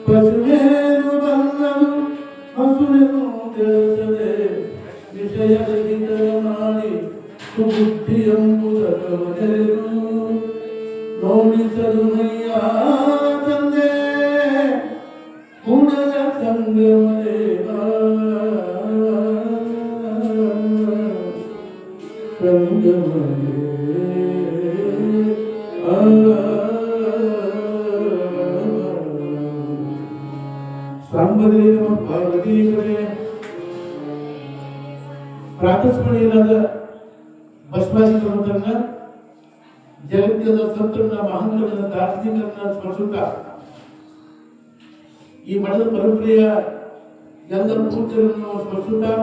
ಪಶುವೇನು ಬಂದನು ಹಸುವೆನು ತಿಳಿಸದೆ ವಿಷಯದ ಮಾಡಿ ಸುಬುದ್ಧಿ ಎಂಬುದರವನೆರೆದು ನೋಡಿಸಲು ಮೈಯ ತಂದೆ ಕೂಡಲ ಸಂಗಮದೇ ಸಂಗಮದೇ ಸಾಂಬರೇ ನಮ್ಮ ಪಾರ್ವತೀಕರೇ ಪ್ರಾತಸ್ಮರಣೀಯರಾದ ಭಸ್ಮಾಧಿಕರನ್ನ ಜಗತ್ತಿನ ಸಂತರನ್ನ ಮಹಾಂತರನ್ನ ದಾರ್ಶನಿಕರನ್ನ ಸ್ಮರಿಸುತ್ತಾ ಈ ಮಠದ ಪರಂಪರೆಯ ಎಲ್ಲ ಪೂಜ್ಯರನ್ನು ಸ್ಮರಿಸುತ್ತಾ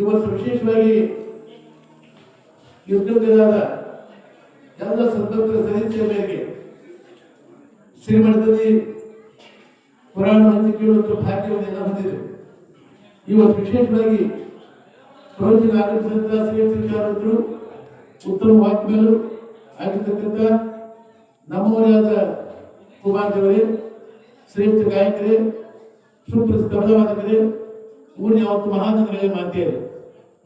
ಇವತ್ತು ವಿಶೇಷವಾಗಿ ಯುದ್ಧದ ಎಲ್ಲ ಸಂತತರ ಸದಸ್ಯರ ಮೇರೆಗೆ ಶ್ರೀಮಠದಲ್ಲಿ ಪುರಾಣ ಹಂಚಿ ಕೇಳುವಂಥ ಭಾಗ್ಯವನ್ನೆಲ್ಲ ಹೊಂದಿದೆ. ಇವತ್ತು ವಿಶೇಷವಾಗಿ ಪ್ರವಚನ ಆಗಮಿಸಿದಂಥ ಶ್ರೀಕಾರರು ಉತ್ತಮ ವಾಕ್ಯಗಳು ಆಗಿರ್ತಕ್ಕಂಥ ನಮ್ಮವರಾದ ಕುಮಾರದೇವರೇ, ಶ್ರೇಷ್ಠ ಗಾಯಕರೇ, ಸುಪ್ರಸಿದ್ಧ ತಬಲವಾದಕರೇ, ಊರಿನ ಯಾವತ್ತು ಮಹಾನಗರೇ ಮಾತೆಯರೇ,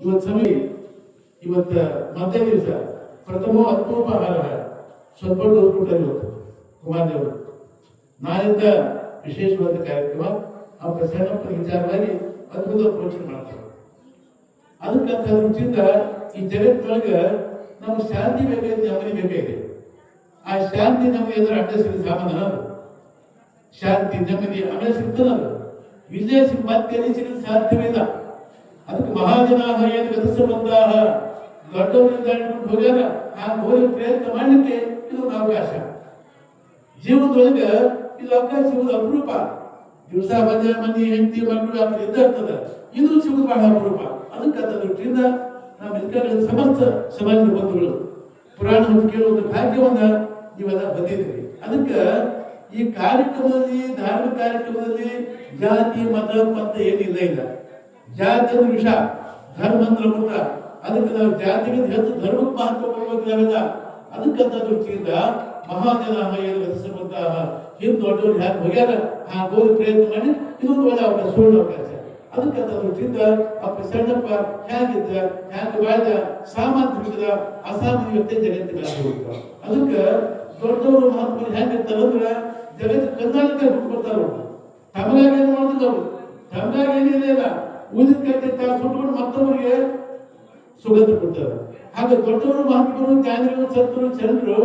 ಇವತ್ತು ಸಮಯ ಇವತ್ತು ಮಧ್ಯ ದಿವಸ ಪ್ರಥಮ ಅಲ್ಪೋಪಹಾರ ಸ್ವಲ್ಪ ಕೊಟ್ಟರು ಇವತ್ತು ಕುಮಾರದೇವರು. ನಾಳೆಯಿಂದ ವಿಶೇಷವಾದ ಕಾರ್ಯಕ್ರಮ ಆ ಪ್ರಸನ್ನಪ್ಪನ ವಿಚಾರವಾಗಿ ಅದ್ಭುತ ಪ್ರವಚನ ಮಾಡ್ತಾರೆ. ಅದಕ್ಕಂತ ದೃಷ್ಟಿಯಿಂದ ಈ ಜಗತ್ತಿನೊಳಗೆ ನಮ್ಗೆ ಶಾಂತಿ ಬೇಕಾಗಿದೆ, ನೆಮ್ಮದಿ ಬೇಕಾಗಿದೆ. ಆ ಶಾಂತಿ ನಮಗೆ ಎದುರು ಅಡ್ಡ ಸಿಗ ಸಾಮಾನ ಶಾಂತಿ ನೆಮ್ಮದಿ ಆಮೇಲೆ ಸಿಗ್ತದಲ್ಲ, ವಿಜಯ ಮತ್ತೆ ಸಿಗಲು ಸಾಧ್ಯವಿಲ್ಲ. ಅದಕ್ಕೆ ಮಹಾಜನ ಏನು ಗತಿಸಬಂಧಾಹ ದೊಡ್ಡವರಿಂದ ಹಿಡ್ಕೊಂಡು ಹೋಗ್ಯಾರ. ಆ ಹೋಗಿ ಪ್ರಯತ್ನ ಮಾಡಲಿಕ್ಕೆ ಇದು ಒಂದು ಅವಕಾಶ. ಜೀವನದೊಳಗೆ ಇದು ಅವಕಾಶ ಸಿಗುವುದು ಅಪರೂಪ. ದಿವಸ ಮಂದಿ ಹೆಂಡತಿ ಮಕ್ಕಳು ಅಂತ ಇದ್ದಾಗ್ತದ, ಇದು ಸಿಗುವುದು ಬಹಳ ಅಪರೂಪ. ಅದಕ್ಕೆ ದೃಷ್ಟಿಯಿಂದ ನಾವು ಇದಕ್ಕೆ ಸಮಸ್ತ ಸಮಾಜದ ಬಂಧುಗಳು ಪುರಾಣ ಕೇಳುವ ಒಂದು ಭಾಗ್ಯವನ್ನ ನೀವೆಲ್ಲ ಬಂದಿದ್ದೀರಿ. ಅದಕ್ಕೆ ಈ ಕಾರ್ಯಕ್ರಮದಲ್ಲಿ, ಧಾರ್ಮಿಕ ಕಾರ್ಯಕ್ರಮದಲ್ಲಿ ಜಾತಿ ಮತ ಪಂಥ ಏನಿಲ್ಲ ಇಲ್ಲ. ಜಾತಿ ಅಂದ್ರೆ ವಿಷ, ಧರ್ಮ ಅಂದ್ರೆ ಮೃತ. ಅದಕ್ಕೆ ನಾವು ಜಾತಿಗೆ ಹೆಚ್ಚು ಧರ್ಮಕ್ಕೆ ಮಹತ್ವ ಕೊಡಬೇಕು ನಾವೆಲ್ಲ. ಅದಕ್ಕಂತ ದೃಷ್ಟಿಯಿಂದ ಮಹಾಜನ ರಚಿಸುವಂತಹ ಹಿಂದೆ ದೊಡ್ಡವರು ಹ್ಯಾಕ್ ಹೋಗ್ಯಾರ ಆ ಗೋರಿ ಪ್ರಯತ್ನ ಮಾಡಿ ಇದೊಂದು ಒಳ್ಳೆ ಅವಕಾಶ, ಸುಳ್ಳು ಅವಕಾಶ. ಅದಕ್ಕಂತ ದೃಷ್ಟಿಯಿಂದ ಆ ಪ್ರಸನ್ನಪ್ಪ ಹೇಗಿದ್ದ, ಹ್ಯಾಕ್ ಬಾಳ್ದ, ಸಾಮಾನ್ಯದ ಅಸಾಮಾನ್ಯತೆ ಜಗತ್ತಿನ ಹೋಗ್ತಾವ. ಅದಕ್ಕೆ ದೊಡ್ಡವರು ಮಹಾತ್ಮರು ಹೆಂಗಿರ್ತಾರಂದ್ರೆ ಜಗತ್ತು ಕರ್ನಾಟಕ ಬಿಟ್ಕೊಡ್ತಾರ. ತಮಗಾಗಿ ಏನು ಮಾಡೋದಿಲ್ಲ ಅವರು, ತಮಗಾಗಿ ಏನಿಲ್ಲ, ಉಳಿದ ಕಟ್ಟಿ ತಾ ಸುಟ್ಕೊಂಡು ಮತ್ತೊಬ್ಬರಿಗೆ ಸುಗಂಧ ಕೊಡ್ತಾರೆ. ಹಾಗೆ ದೊಡ್ಡವರು ಮಹಾತ್ಮರು, ಜ್ಞಾನಿಗಳು, ಸಂತರು, ಚಂದ್ರು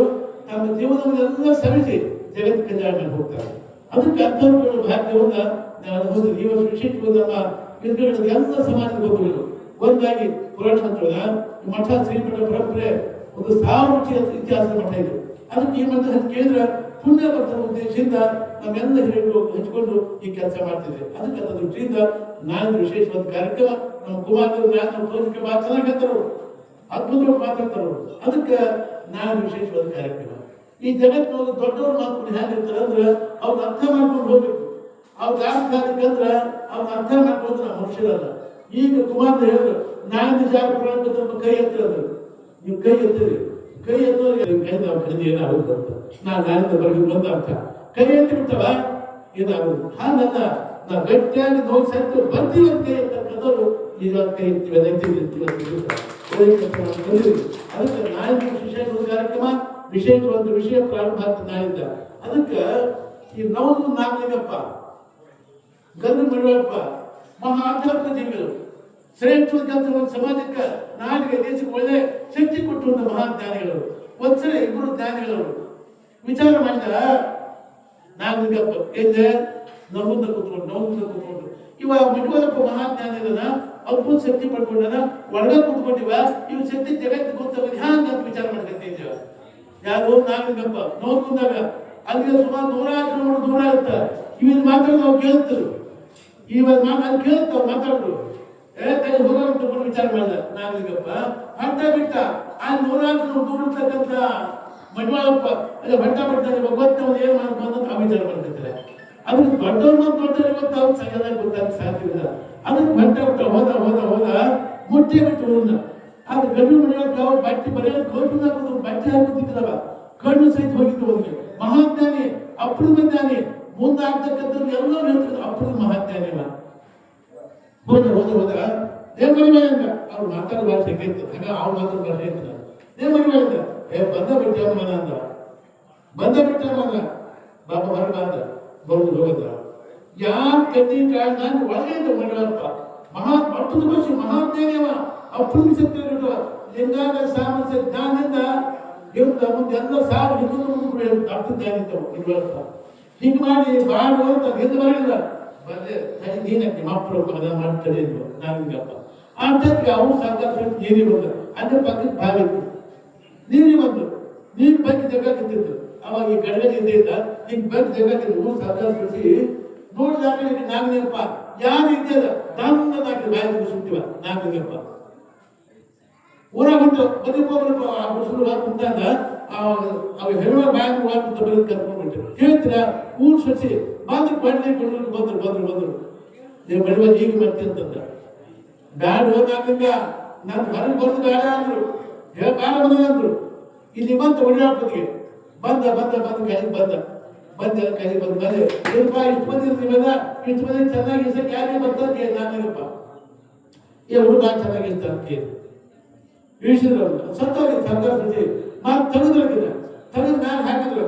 ತಮ್ಮ ಜೀವನವನ್ನೆಲ್ಲ ಸವಿಸಿ ಜಗತ್ತು ಕಲ್ಯಾಣ ಮಾಡಿ ಹೋಗ್ತಾರೆ. ಅದಕ್ಕೆ ಅಂಥವ್ರುಗಳು ಭಾಗ್ಯವನ್ನ ನಾನು ಹೋದ್ರೆ ಈ ವರ್ಷ ವಿಶೇಷವಾಗಿ ನಮ್ಮ ವಿದ್ಯಾರ್ಥಿಗಳ ಎಲ್ಲ ಸಮಾಜದ ಬಂಧುಗಳು ಒಂದಾಗಿ ಪುರಾಣ ಮಂತ್ರದ ಮಠ ಶ್ರೀಮಠ ಪರಂಪರೆ ಒಂದು 1000 ವರ್ಷ ಇತಿಹಾಸದ ಮಠ ಇದು. ಅದಕ್ಕೆ ಈ ಮಠ ಕೇಂದ್ರ ಪುಣ್ಯ ಬರ್ತದ ಉದ್ದೇಶದಿಂದ ನಾವೆಲ್ಲ ಹಿರಿಯರು ಹಂಚಿಕೊಂಡು ಈ ಕೆಲಸ ಮಾಡ್ತಿದ್ದೆ. ಅದಕ್ಕೆ ಅದರ ದೃಷ್ಟಿಯಿಂದ ನಾನು ವಿಶೇಷವಾದ ಕಾರ್ಯಕ್ರಮ ನಮ್ಮ ಕುಮಾರದೇವರು ನಾನು ತೋರಿಕೆ ಭಾಳ ಚೆನ್ನಾಗಿರ್ತಾರ, ಅದ್ಭುತವಾಗಿ ಮಾತಾಡ್ತಾರ. ಅದಕ್ಕೆ ನಾನು ವಿಶೇಷವಾದ ಕಾರ್ಯಕ್ರಮ ಈ ಜಗತ್ತಿನ ದೊಡ್ಡವರು ಮಾತುಗಳು ಹೇಗಿರ್ತಾರೆ ಅಂದ್ರೆ ಅವ್ರನ್ನ ಅರ್ಥ ಮಾಡ್ಕೊಂಡು ಹೋಗ್ಬೇಕು. ಅವ್ರಿಗೆ ಆಗ್ಬೇಕಂದ್ರೆ ಅವ್ರನ್ನ ಅರ್ಥ ಮಾಡ್ಕೊಂಡು ನಾವು ಮನುಷ್ಯರಲ್ಲ. ಈಗ ಕುಮಾರ್ ಹೇಳಿದ್ರು ನಾನು ನಿಜ ಕೈ ಎತ್ತಿರೋದು, ನೀವು ಕೈ ಎತ್ತಿರಿ, ಕೈ ಎತ್ತೋರಿಗೆ ಕೈ ನಾವು ಕಡಿಮೆ ಏನಾಗುತ್ತೆ ಅಂತ ನಾನು ನಾನಿಂದ ಬರಬೇಕು ಬಂದ ಅರ್ಥ. ಕೈ ಎತ್ತಿ ಬಿಡ್ತವ ಏನಾಗುದು ಹಾಗಲ್ಲ. ನಾವು ಗಟ್ಟಿಯಾಗಿ ನೋಡಿ ಸತ್ತು ಬರ್ತೀವಿ ಅಂತ ಕೈ ಎತ್ತಕ್ಕಂಥವ್ರು ಈಗ ಕೈ ಎತ್ತೀವಿ, ಅದಕ್ಕೆ ನಾಳೆ ವಿಶೇಷವಾದ ಕಾರ್ಯಕ್ರಮ, ವಿಶೇಷವಾದ ವಿಷಯ ಪ್ರಾರಂಭ ಆಗ್ತದೆ ನಾಳಿಂದ. ಅದಕ್ಕೆ ಈ ನವನು ನಾಗಲಿಂಗಪ್ಪ, ಗಂಧ ಮಡಿವಾಳಪ್ಪ ಮಹಾ ಆಧ್ಯಾತ್ಮ ಜೀವಿಗಳು, ಶ್ರೇಷ್ಠವಾದ ಕೆಲಸವನ್ನು ಸಮಾಜಕ್ಕೆ, ನಾಡಿಗೆ, ದೇಶಕ್ಕೆ ಒಳ್ಳೆ ಶಕ್ತಿ ಕೊಟ್ಟುವಂತ ಮಹಾನ್ ಜ್ಞಾನಿಗಳು. ಒಂದ್ಸಲ ಇಬ್ಬರು ಜ್ಞಾನಿಗಳು ವಿಚಾರ ಮಾಡಿದ ನಾಗಲಿಂಗಪ್ಪ ಏನ್ರೆ ನಮ್ಮಂದ ಕೂತ್ಕೊಂಡು ಇವಾಗ ಮಡಿವಾಳಪ್ಪ ಮಹಾನ್ ಜ್ಞಾನಿಗಳನ್ನ ಅದ್ಭುತ ಶಕ್ತಿ ಪಡ್ಕೊಂಡನ ಒಳಗ ಕೂತ್ಕೊಂಡಿವ ಇವ್ ಶಕ್ತಿ ಜಗತ್ತಿಗೆ ಗೊತ್ತಾಗ ಹ್ಯಾಂಗ ಅಂತ ವಿಚಾರ ಮಾಡ್ಕೊತಿದ್ದೇವ. ಯಾರು ನಾಗಲಿಂಗಪ್ಪ ನೋಡ್ಕೊಂಡಾಗ ಅಲ್ಲಿ ಸುಮಾರು 100 ಕಿಲೋಮೀಟರ್ ದೂರ ಇರುತ್ತೆ. ಇವಿನ ಮಾತಾಡೋದು ನಾವು ಕೇಳ್ತರು, ಇವಾಗ ಅಲ್ಲಿ ಕೇಳ್ತಾವ ಮಾತಾಡೋದು ಹೋಗೋದು ವಿಚಾರ ಮಾಡಿದ ನಾಗಲಿಂಗಪ್ಪ. ಹಟ್ಟ ಬಿಟ್ಟ ಆ 100 ಕಿಲೋಮೀಟರ್ ದೂರ ಇರ್ತಕ್ಕಂಥ ಮಡಿವಾಳಪ್ಪ ಅದೇ ಭಟ್ಟ ಬಿಡ್ತಾರೆ ಗೊತ್ತವನು ಏನ್ ಮಾಡ್ಕೊಂಡು ಆ ವಿಚಾರ ಮಾಡ್ಕೊತಾರೆ. ಅದಕ್ಕೆ ದೊಡ್ಡವ್ರ ಇವತ್ತು ಅವ್ರು ಸರಿಯಾಗಿ ಗೊತ್ತಾಗ ಸಾಧ್ಯವಿಲ್ಲ. ಅದಕ್ಕೆ ಭಟ್ಟ ಬಿಟ್ಟ ಹೋದ ಮುಟ್ಟಿ ಬಿಟ್ಟು ಹೋದ. ಅದು ಗಂಡು ಮಡಿವಾಳಪ್ಪ ಅವ್ರು ಬಟ್ಟೆ ಬರೆಯೋದು ಕೋರ್ಟಿನ ಬಟ್ಟೆ ಹಾಕೋತಿದ್ರವ ಕಣ್ಣು ಸಹಿತ ಹೋಗಿದ್ದು ಹೋಗಿ ಮಹಾಜ್ಞಾನಿ ಅಪ್ರಮ ಜ್ಞಾನಿ ಮುಂದಾಗ್ತಕ್ಕಂಥದ್ದು ಎಲ್ಲ ಹೇಳ್ತಾರೆ ಅಪ್ರಮ ಮಹಾಜ್ಞಾನಿ ಹೋದ ದೇವರಿಮೇಲಿಂದ ಅವ್ರು ಮಾತಾಡೋ ಭಾಷೆ ಹೆಂಗಿರ್ತದೆ ಹಾಗ ಅವ್ರು ಮಾತಾಡೋ ಭಾಷೆ ಇರ್ತದೆ ದೇವರಿಮೇಲಿಂದ ಬಂದ ಬಿಟ್ಟ ಮನ ಅಂದ ಬಂದ ಬಿಟ್ಟ ಮನ ಬಾಬಾ ಹೊರಗೆ ಬಂದ ಬರೋದು ಹೋಗದ ಯಾರು ಕಟ್ಟಿ ನಾನು ಒಳಗೆ ಇದ್ದ ಮಡಿವಪ್ಪ ಅಪ್ಪದ ಭಾಷೆ ಮಹಾಜ್ಞಾನಿಯವ ಅಪ್ರಮ ಶಕ್ತಿ ಲಿಂಗಾಂಗ ಸಾಮರ್ಥ್ಯ ಜ್ಞಾನದಿಂದ ಇವ್ರ ಮುಂದೆ ಎಲ್ಲ ಸಾವು ಹಿಂದೂ ಅರ್ಥ ಜ್ಞಾನ ಇದ್ದವು ಮಡಿವಪ್ಪ ಹಿಂಗೆ ಮಾಡಿ ಬಾಡು ಅಂತ ಗೆದ್ದು ಬರಲಿಲ್ಲ ಬಂದೆ ಸರಿ ನೀನಕ್ಕೆ ಮಕ್ಕಳು ಅದನ್ನ ಮಾಡ್ತಾರೆ ಇದ್ವು ನಾನಿಗಪ್ಪ ಅಂತಕ್ಕೆ ಅವನು ಸರ್ಕಾರ ನೀರಿ ಬಂದ ಅದ್ರ ಪಕ್ಕಕ್ಕೆ ಬಾವಿತ್ತು ನೀರಿ ಬಂದು ನೀರು ಬಗ್ಗೆ ಜಗತ್ತಿದ್ದು ಅವಾಗ ಈ ಗಡಗಡೆ ಇದ್ದ ಹಿಂಗೆ ಬಂದು ಜಗತ್ತಿದ್ದು ಸರ್ಕಾರ ಸುಟ್ಟಿ ನೋಡಿದಾಗ ನಾಗನೇಪ್ಪ ಯಾರು ಇದ್ದೇದ ದಾಮದಾಗಿ ಬಾಯಿ ಸುಟ್ಟಿವ ನಾಗನೇಪ್ಪ ಊರಾಗ ಉಂಟು ಬದುಕೋಗ್ರು ಆ ಮುಸುರು ಕುಂತಾಗ ಅವ ಹೇಳುವ ಬಾಯಿ ಅಂತ ಬರೋದು ಕರ್ಕೊಂಡ್ಬಿಟ್ಟು ಹೇಳ್ತೀರ ಊರು ಸಸಿ ಬಂದು ಪಡ್ಲಿ ಬಂದ್ರು ನೀವು ಬಡವ ಈಗ ಮಾಡ್ತೀನಿ ಅಂತಂದ ಬ್ಯಾಡ ಹೋದಾಗ ನಾನು ಹೊರಗೆ ಬಂದು ಬೇಡ ಅಂದ್ರು ಬೇಡ ಬಂದ್ರು ಇಲ್ಲಿ ಬಂತ ಒಳ್ಳೆಗೆ ಬಂದ ಕೈ ಬಂದ ಇಷ್ಟು ಮಂದಿ ನೀವೆಲ್ಲ ಇಷ್ಟು ಮಂದಿ ಚೆನ್ನಾಗಿ ಯಾರಿಗೆ ಬರ್ತಾರೆ ನಾನಪ್ಪ ಈ ಹುಡುಗ ಚೆನ್ನಾಗಿರ್ತ ಅಂತ ಇಳಿಸಿದ್ರು ಸತ್ತೋಗಿ ಸರ್ಕಾರ ಸತಿ ಮಾತು ತೆಗೆದ್ರು ಮ್ಯಾಲ ಹಾಕಿದ್ರು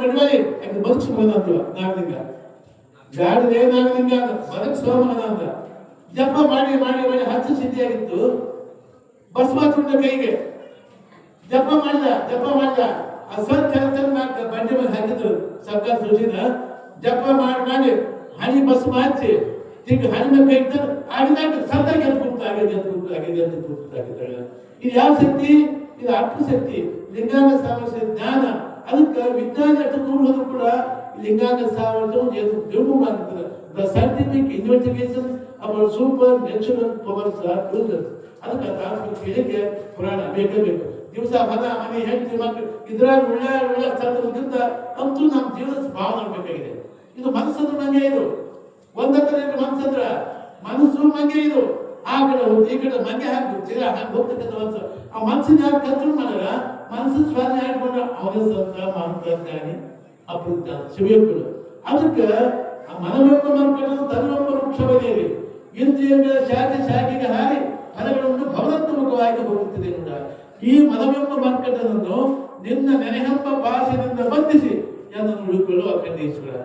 ಮಡ್ವಾಯಿ ಯಾಕೆ ಬದುಕಿಸ್ಬೋದ ಅಂದ್ರು ನಾಗಲಿಂಗ ಗಾಡಿಗೆ ನಾಗಲಿಂಗ ಬದುಕ್ ಸೋಮನ ಅಂತ ಜಪ ಮಾಡಿ ಹಚ್ಚು ಸಿದ್ಧಿಯಾಗಿತ್ತು ಬಸವ ಚುಂಡ ಕೈಗೆ ಜಪ ಮಾಡಿದ ಆ ಬಂಡಿ ಮೇಲೆ ಹಾಕಿದ್ರು ಸರ್ಕಾರ ಸೂಚಿನ ಜಪ ಮಾಡಿ ಹನಿ ಬಸ್ ಹಚ್ಚಿ ಈಗ ಹನಿ ಮೇಲೆ ಕೈ ಇಟ್ಟು ಆಗಿದಾಗ ಸರ್ದಾಗಿ ಎದ್ದುకుంటాಗಿದ್ದಾಳೆ ಇದು ಯಾವ ಶಕ್ತಿ ಇದು ಆತ್ಮಶಕ್ತಿ ಲಿಂಗಾಂಗ ಸಾಮರ್ಥ್ಯ ಜ್ಞಾನ ಅದಕ್ಕೆ ವಿಜ್ಞಾನ ಹೋದ್ರು ಕೂಡ ಲಿಂಗಾಂಗ ಸಾಮರ್ಥ್ಯ ಆಗ್ತದೆ the scientific investigation our supernatural powers are proved ಅದಕ್ಕೆ ತಾತ್ವಿಕ ಪುರಾಣ ಬೇಕು ದಿವಸ ಮನೆ ಹೆಂಡತಿ ಮಕ್ಕಳು ಇದ್ರಾಗ ಒಳ್ಳೆ ಸ್ಥಳದಿಂದ ಅಂತೂ ನಮ್ಮ ಜೀವನದ ಭಾವನೆ ಬೇಕಾಗಿದೆ ಇದು ಮನಸ್ಸಂದ್ರೆ ಮಂಗೆ ಇದು ಒಂದತ್ರ ಮನಸ್ಸು ಮಂಗೆ ಇದು ಆ ಕಡೆ ಈ ಕಡೆ ಮಂಗೆ ಹಾಕಿ ಹೋಗ್ತಕ್ಕಂಥ ಮನಸ್ಸು ಆ ಮನಸ್ಸಿನ ಯಾರು ಕಂಟ್ರೋಲ್ ಮಾಡಲ್ಲ ಮನಸ್ಸಿನ ಸ್ವಾಧೀನ ಹಾಕೊಂಡ್ರೆ ಅವನ ಸಂತ ಮಾಂತಾನಿ ಅಪೃತ ಶಿವಗಳು ಅದಕ್ಕೆ ಮನವೆಂಬ ಮರಕನ್ನು ತನ್ನವೆಂಬ ವೃಕ್ಷವನೆಯಲ್ಲಿ ಇಂದ್ರಿಯಗಳ ಶಾಖೆಗೆ ಹಾರಿ ಫಲಗಳನ್ನು ಭವನಾತ್ಮಕವಾಗಿ ಹೋಗುತ್ತದೆ ನೋಡ ಈ ಮನವೆಂಬ ಮರ್ಕಟನನ್ನು ನಿನ್ನ ನೆನೆಹೆಂಬ ಭಾಷೆಯಿಂದ ಬಂಧಿಸಿ ಎಂದನ್ನು ಉಳಿಕೊಳ್ಳುವ ಅಖಂಡೇಶ್ವರ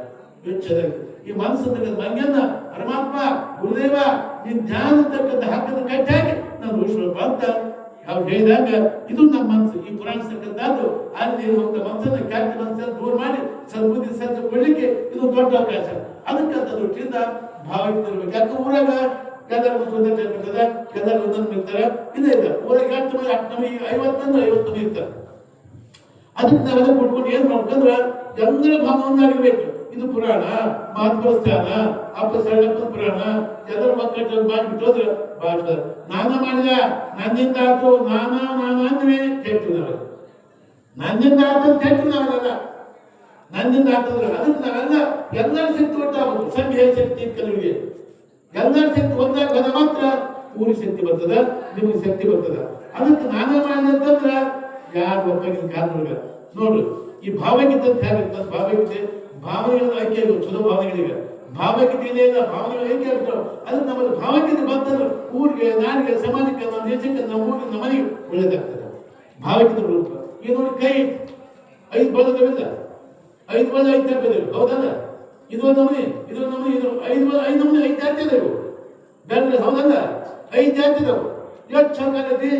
ವೆಚ್ಚದಲ್ಲಿ ಈ ಮನಸ್ಸು ಮಂಗನ್ನ ಪರಮಾತ್ಮ ಗುರುದೇವ ನೀನ್ ಧ್ಯಾನ ತಕ್ಕಂತ ಹಾಕದ ಕಟ್ಟಾಗಿ ನಾನು ಉಳಿಸ್ಬೇಕು ಅಂತ ಅವ್ರು ಹೇಳಿದಾಗ ಇದು ನಮ್ಮ ಮನಸ್ಸು ಈ ಪುರಾಣ ತಕ್ಕಂಥದ್ದು ಅಲ್ಲಿ ಒಂದು ಮನಸ್ಸನ್ನ ಕೆಟ್ಟ ಮನಸ್ಸನ್ನು ದೂರ ಮಾಡಿ ಸದ್ಬುದ್ಧಿ ಸಜ್ಜ ಕೊಡ್ಲಿಕ್ಕೆ ಇದು ದೊಡ್ಡ ಅವಕಾಶ ಅದಕ್ಕಂತ ದೃಷ್ಟಿಯಿಂದ ಭಾವವಿರ್ಬೇಕು ಯಾಕೆ ಊರಾಗ ಕೆಲವರು ಕೆಲವರು ಒಂದೊಂದು ಇರ್ತಾರೆ ಇದೇ ಊರಾಗ 50 ಇರ್ತಾರೆ ಅದಕ್ಕೆ ನಾವೆಲ್ಲ ಕೊಟ್ಕೊಂಡು ಏನ್ ಮಾಡ್ಬೇಕಂದ್ರೆ ಎಲ್ಲರ ಭಾವವನ್ನಾಗಿರ್ಬೇಕು ಇದು ಪುರಾಣ ಮಹಾತ್ಮಸ್ಥಾನ ಅಪ್ಪಸಳ್ಳಪ್ಪನ ಪುರಾಣ ಎಲ್ಲರ ಮಕ್ಕಳು ಮಾಡಿಬಿಟ್ಟು ಹೋದ್ರೆ ಭಾಷೆ ನಾನ ಮಾಡಿದ ನನ್ನಿಂದ ಆಯ್ತು ನಾನಾ ಅಂದ್ರೆ ಕೆಟ್ಟು ನಾವೆಲ್ಲ ನನ್ನಿಂದ ಆಯ್ತು ಕೆಟ್ಟು ನಾವೆಲ್ಲ ನನ್ನಿಂದ ಆಗ್ತದ್ರೆ ಅದಕ್ಕೆ ನಾವೆಲ್ಲ ಎಲ್ಲರ ಶಕ್ತಿ ಒಟ್ಟಾಗಬೇಕು ಸಂಘ ಶಕ್ತಿ ಕೆಲವಿಗೆ ಎಲ್ಲರ ಶಕ್ತಿ ಒಂದಾಗ ಮಾತ್ರ ಊರಿಗೆ ಶಕ್ತಿ ಬರ್ತದ ನಿಮಗೆ ಶಕ್ತಿ ಬರ್ತದ ಅದಕ್ಕೆ ನಾನೇ ಮಾಡಿದಂತಂದ್ರೆ ಯಾರು ಒಬ್ಬರಿಗೆ ಕಾರಣಗ ನೋಡು ಈ ಭಾವಗೀತೆ ಭಾವಗೀತೆ ಭಾವನೆಗಳ ಆಯ್ಕೆ ಚಲೋ ಭಾವನೆಗಳಿವೆ ಭಾವಗೀತೆ ಇಲ್ಲ ಭಾವನೆಗಳು ಏಕೆ ಆಗ್ತಾವ ಅದಕ್ಕೆ ನಮ್ಮಲ್ಲಿ ಭಾವಗೀತೆ ಬಂತಂದ್ರೆ ಊರಿಗೆ ನಾಡಿಗೆ ಸಮಾಜಕ್ಕೆ ನಮ್ಮ ದೇಶಕ್ಕೆ ನಮ್ಮ ಊರಿಗೆ ನಮ್ಮ ಮನೆಗೆ ಒಳ್ಳೇದಾಗ್ತದೆ ಭಾವಗೀತೆ ರೂಪ ಈಗ ನೋಡಿ ಕೈ 5 ಬಲದವಿಲ್ಲ 5 ಬಲ 5 ತಪ್ಪದಿಲ್ಲ ಹೌದಲ್ಲ ಇದೊಂದು ನಮೂನಿ ಇದು 5 ನಮೂನಿ 5 ಜಾತಿ ಇದಾವೆ ಬೆಳ್ಳಿ ಹೌದಲ್ಲ 5 ಜಾತಿ ಇದಾವೆ ಎಷ್ಟು ಸಾಕಾಗೈತಿ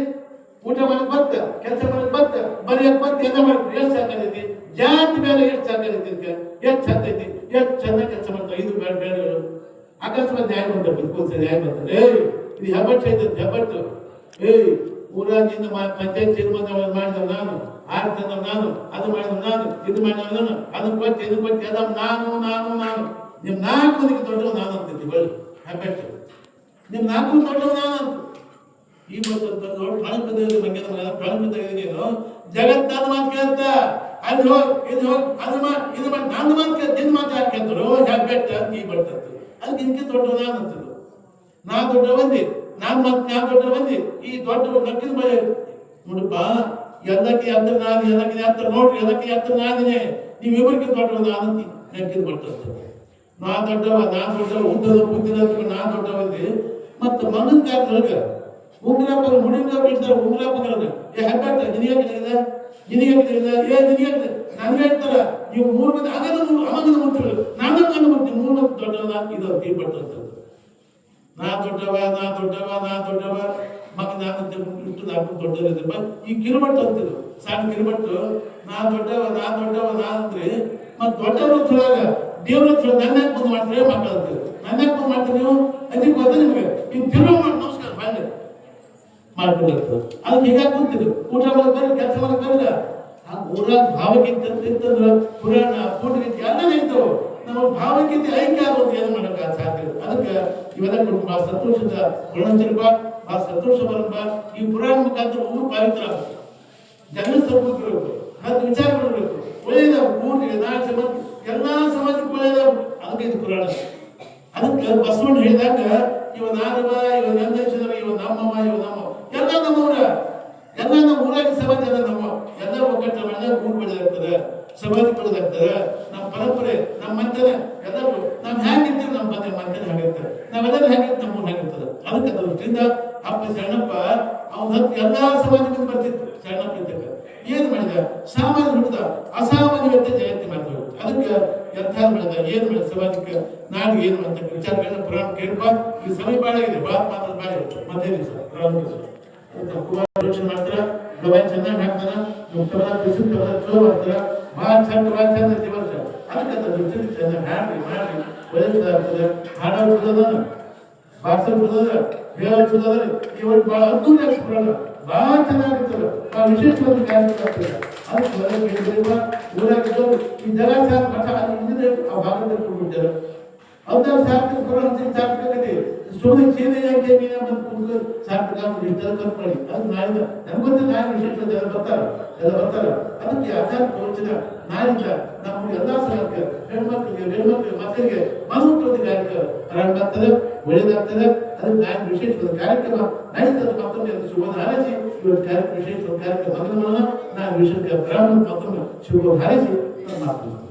ಊಟ ಮಾಡಕ್ ಬರ್ತ ಕೆಲಸ ಮಾಡಕ್ ಬರ್ತ ಬರೆಯಕ್ ಬರ್ತ ಎಲ್ಲ ಮಾಡ್ಬೇಕು ಎಷ್ಟು ಸಾಕಾಗೈತಿ ಜಾತಿ ಬೇರೆ ಎಷ್ಟು ಸಾಕಾಗೈತಿ ಅಂತ ಎಷ್ಟು ಚಂದ ಐತಿ ಎಷ್ಟು ಚೆನ್ನಾಗಿ ಕೆಲಸ ಮಾಡ್ತಾರೆ 5 ಬೇಡ ಅಕಸ್ಮಾತ್ ನ್ಯಾಯ ಬಂದ ಬಿಟ್ಕೊಳ್ತಾರೆ ನ್ಯಾಯ ಬರ್ತಾರೆ ಇದು ಹೆಬ್ಬಟ್ಟು ಐತೆ ಹೆಬ್ಬಟ್ಟು ಊರಾಗಿಂದ ಪಂಚಾಯತ್ ತೀರ್ಮಾನ ಮಾಡಿದವ್ ನಾನು ಆರು ತಂದವ್ ನಾನು ಅದು ಮಾಡಿದವ್ ನಾನು ಇದು ಮಾಡಿದವ್ ನಾನು ಅದನ್ನ ಕೊಟ್ಟು ಇದು ಕೊಟ್ಟು ಅದ ನಾನು ನಿಮ್ 4 ಮಂದಿಗೆ ದೊಡ್ಡವ್ ನಾನು ಅಂತೈತಿ ಬಳಿ ಹೆಬ್ಬಟ್ಟು ನಿಮ್ 4 ದೊಡ್ಡವ್ ನಾನು ಅಂತ ಈ ಬಂದಂತ ನೋಡಿ ಪ್ರಾಣಪದಲ್ಲಿ ಬಗ್ಗೆ ಪ್ರಾಣಪದೀನು ಜಗತ್ತಾದ ಮಾತು ಕೇಳ್ತ ಅಲ್ಲಿ ಹೋಗಿ ಇದು ಹೋಗಿ ಅದು ಮಾಡಿ ಇದು ಮಾಡಿ ನನ್ನ ಮಾತು ಕೇಳ್ತ ನಿನ್ನ ಮಾತು ಯಾರು ಕೇಳ್ತಾರೋ ಹೆಬ್ಬೆಟ್ಟ ಅಂತ ಈ ಬರ್ತದೆ ಅದಕ್ಕೆ ಇಂಕಿ ದೊಡ್ಡವ್ ನಾನು ಅಂತದ್ದು ನಾ ದೊಡ್ಡ ಬಂದಿ ನಾನು ದೊಡ್ಡ ಬಂದಿ ಈ ದೊಡ್ಡ ನಕ್ಕಿದ ಮಳೆ ನೋಡಪ್ಪ ಎಲ್ಲಕ್ಕೆ ಯಂತ್ರ ನಾನು ಎಲ್ಲಕ್ಕೆ ಯಂತ್ರ ನೋಡ್ರಿ ಎಲ್ಲಕ್ಕೆ ಯಂತ್ರ ನಾದಿನೇ ನೀವಿಬ್ಬರಿಗೆ ದೊಡ್ಡವ ನಾನಂತಿ ನೆಕ್ಕಿದ್ ಬರ್ತದೆ ನಾ ದೊಡ್ಡವ ಉದ್ದದ ಬುದ್ಧಿನ ನಾ ದೊಡ್ಡವಲ್ಲಿ ಮತ್ತೆ ಮಗನ ಕಾಲದೊಳಗೆ ಉಂಗ್ರಪ್ಪ ಮುಡಿಂಗ ಬೀಳ್ತಾರೆ ಉಂಗ್ರಪ್ಪಗಳನ್ನ ಹೆಬ್ಬಾಟ ನಿನಗೆ ನನ್ಗೆ ಹೇಳ್ತಾರ ನೀವು 3 ಮಂದಿ ಆಗದ ಅಮಗನ ಮುಟ್ಟರು ನಾನು ಮುಟ್ಟಿ 3 ಮಂದಿ ದೊಡ್ಡವ ಇದು ತೀರ್ಪಟ್ಟಂಥದ್ದು ನಾ ದೊಡ್ಡವ ಮಗ ನಾನು ಇಟ್ಟು ದೊಡ್ಡವರಿದ್ರಪ್ಪ ಈ ಕಿರುಮಟ್ಟು ಅಂತಿದ್ರು ಸಣ್ಣ ಕಿರುಮಟ್ಟು ನಾ ದೊಡ್ಡವ ಅಂದ್ರೆ ಮತ್ತೆ ದೊಡ್ಡವರು ಚೊಳಗ ದೇವ್ರ ಚೊಳ ನನ್ನ ಬಂದು ಮಾಡ್ತಾರೆ ಮಕ್ಕಳು ಅಂತೀವಿ ನನ್ನ ಬಂದು ಮಾಡ್ತಾರೆ ನೀವು ಅದಕ್ಕೆ ಗೊತ್ತ ನಿಮಗೆ ನೀವು ತಿರುಗ ಮಾಡಿ ನಮಸ್ಕಾರ ಬಂದೆ ಮಾಡ್ಕೊಂಡಿರ್ತದೆ ಅದಕ್ಕೆ ಹೀಗಾಗಿ ಕೂತಿದ್ರು ಊಟ ಮಾಡಕ್ಕೆ ಕೆಲಸ ಮಾಡಕ್ಕೆ ಬರಲ್ಲ ಆ ಊರಾಗ ಭಾವಗೀತೆ ಪುರಾಣ ಪೂಟಗೀತೆ ಎಲ್ಲ ನಿಂತವು ನಮ್ಮ ಭಾವಗೀತೆ ಐಕ್ಯ ಆಗೋದು ಏನು ಮಾಡಕ್ಕೆ ಸಾಧ್ಯ ಅದಕ್ಕೆ ಇವೆಲ್ಲ ಕೊಟ್ಟು ಬಹಳ ಸಂತೋಷದ ಗುಣಚರಿಪ ಬಹಳ ಸಂತೋಷ ಬರಪ್ಪ ಈ ಪುರಾಣ ಮುಖಾಂತರ ಊರು ಪಾವಿತ್ರ ಜನ ಸಂಪರ್ಕಬೇಕು ಮತ್ತು ವಿಚಾರ ಮಾಡಬೇಕು ಒಳ್ಳೆಯದ ಊರಿಗೆ ಸಮಾಜ ಎಲ್ಲಾ ಸಮಾಜಕ್ಕೆ ಒಳ್ಳೆಯದ ಅದಕ್ಕೆ ಇದು ಪುರಾಣ ಅದಕ್ಕೆ ಬಸವಣ್ಣ ಹೇಳಿದಾಗ ಇವ ನಾನವ ಇವ ನಂದೇಶನವ ಇವ ನಮ್ಮವ ಇವ ನಮ್ಮ ಎಲ್ಲ ನಮ್ಮವ್ರ ಎಲ್ಲ ನಮ್ಮ ಊರಾಗ ಸಮಾಜ ಎಲ್ಲ ನಮ್ಮ ಎಲ್ಲ ಒಗ್ಗಟ್ಟು ಮಾಡಿದಾಗ ಊರು ಬೆಳೆದಾಗ್ತದೆ ಸಮಾಜ ಬೆಳೆದಾಗ್ತದೆ ನಮ್ಮ ಪರಂಪರೆ ನಮ್ಮ ಮಂತನ ಎಲ್ಲರೂ ನಾವು ಹೇಗಿರ್ತೀವಿ ನಮ್ಮ ಮಂತನ ಹೇಗಿರ್ತಾರೆ ನಾವೆಲ್ಲರೂ ಹೇಗಿರ್ತೀವಿ ನಮ್ಮ ಹೇಗಿರ್ತದೆ ಅದಕ್ಕೆ ದೃಷ್ಟಿಯಿಂದ ಅಪ್ಪ ಶರಣಪ್ಪ ಅವ್ನ ಎಲ್ಲಾ ಸಮಾಜದಿಂದ ಬರ್ತಿತ್ತು ಶರಣಪ್ಪ ಇದ್ದಕ್ಕ ಏನ್ ಮಾಡಿದ ಸಾಮಾನ್ಯ ಹುಟ್ಟಿದ ಅಸಾಮಾನ್ಯತೆ ಜಯಂತಿ ಮಾಡಿದ್ರು ಅದಕ್ಕೆ ಎಂಥ ಮಾಡಿದ ಏನ್ ಮಾಡಿದ ಸಮಾಜಕ್ಕೆ ನಾಡಿಗೆ ಏನು ಅಂತ ವಿಚಾರಗಳನ್ನ ಪುರಾಣ ಕೇಳ್ಬಾ ಈ ಸಮಯ ಬಾಳ ಇದೆ ಮಾತ್ರ ಬಾಳ ಮಧ್ಯ ದಿವಸ ಯೋಚನೆ ಮಾಡ್ತಾರ ಗವಾಯಿ ಚೆನ್ನಾಗಿ ಹಾಕ್ತಾರ ಚಲೋ ಮಾಡ್ತಾರ ಭಾಳ ಚಂದ ದಿವಸ ಅದಕ್ಕೆ ಚೆನ್ನಾಗಿ ಮಾಡಿ ಒಳ್ಳೆದಾಗ್ತದೆ ಹಾಡೋದು ಬಾರ್ಸೋದ ಹೇಳೋದ ಇವರು ಬಹಳ ಅದ್ದೂರಿಯಾಗಿ ಪುರಾಣ ಬಹಳ ಚೆನ್ನಾಗಿರ್ತದೆ ಬಹಳ ವಿಶೇಷವಾದ ಕಾರ್ಯಕ್ರಮ ಅದಕ್ಕೆ ಊರಾಗಿದ್ದು ಈ ಜಗ ಮಠ ಆ ಭಾಗದಲ್ಲಿ ಕೊಟ್ಟಿದ್ದಾರೆ ಅವ್ರ ಸಾರ್ಥಕ ಪುರಾಣ ಸಾರ್ಥಕತೆ ಸುಮ್ಮನೆ ಸೇನೆ ಯಾಕೆ ಬಂದು ಸಾರ್ಥಕ ಮಾಡಿ ಅದು ನಾಳಿಂದ ನಮ್ಗೊಂದು ನಾಳೆ ವಿಶೇಷ ಎಲ್ಲ ಬರ್ತಾರ ಅದಕ್ಕೆ ಆಚಾರ ಪ್ರವಚನ ನಾಳಿಂದ ನಮ್ಮ ಎಲ್ಲಾ ಸಲಕ್ಕೆ ಹೆಣ್ಮಕ್ಳಿಗೆ ಮಕ್ಕಳಿಗೆ ಮನಮುಟ್ಟುವಂತ ಕಾರ್ಯಕ್ರಮ ಆಗ್ತದೆ ಒಳ್ಳೇದಾಗ್ತದೆ ಅದಕ್ಕೆ ನಾಳೆ ವಿಶೇಷವಾದ ಕಾರ್ಯಕ್ರಮ ನಡೀತದೆ ಮತ್ತೊಮ್ಮೆ ಶುಭ ಹಾರೈಸಿ ಇವತ್ತು ವಿಶೇಷವಾದ ಕಾರ್ಯಕ್ರಮ ನಾನು ವಿಷಯಕ್ಕೆ ಬ್ರಾಹ್ಮಣ ಮತ್ತೊಮ್ಮೆ ಶುಭ ಹಾರೈಸಿ ಮಾತು